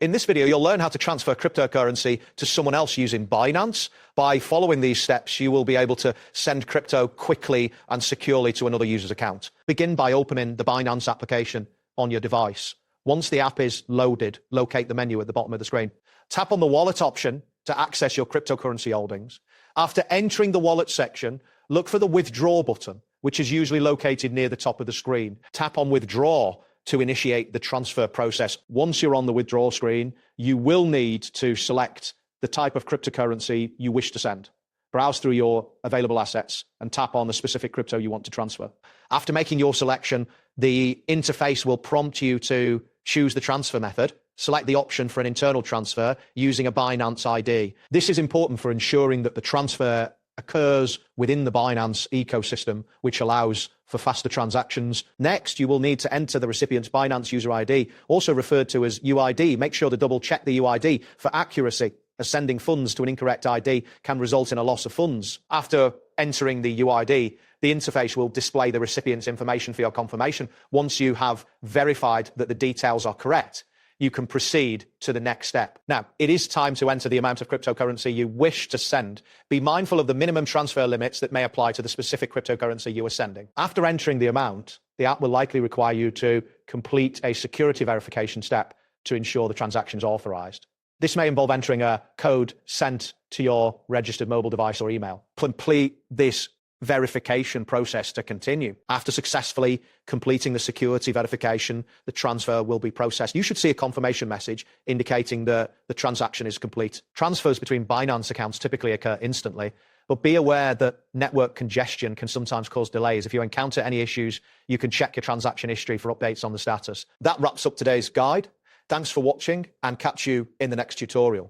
In this video, you'll learn how to transfer cryptocurrency to someone else using Binance. By following these steps, you will be able to send crypto quickly and securely to another user's account. Begin by opening the Binance application on your device. Once the app is loaded, locate the menu at the bottom of the screen. Tap on the wallet option to access your cryptocurrency holdings. After entering the wallet section, look for the withdraw button, which is usually located near the top of the screen. Tap on withdraw to initiate the transfer process. Once you're on the withdrawal screen, you will need to select the type of cryptocurrency you wish to send. Browse through your available assets and tap on the specific crypto you want to transfer. After making your selection, the interface will prompt you to choose the transfer method. Select the option for an internal transfer using a Binance ID. This is important for ensuring that the transfer occurs within the Binance ecosystem, which allows for faster transactions. Next, you will need to enter the recipient's Binance user ID, also referred to as UID. Make sure to double check the UID for accuracy, as sending funds to an incorrect ID can result in a loss of funds. After entering the UID, the interface will display the recipient's information for your confirmation. Once you have verified that the details are correct, you can proceed to the next step. Now, it is time to enter the amount of cryptocurrency you wish to send. Be mindful of the minimum transfer limits that may apply to the specific cryptocurrency you are sending. After entering the amount, the app will likely require you to complete a security verification step to ensure the transaction is authorized. This may involve entering a code sent to your registered mobile device or email. Complete this verification process to continue. After successfully completing the security verification, the transfer will be processed. You should see a confirmation message indicating that the transaction is complete. Transfers between Binance accounts typically occur instantly, but be aware that network congestion can sometimes cause delays. If you encounter any issues, you can check your transaction history for updates on the status. That wraps up today's guide. Thanks for watching and catch you in the next tutorial.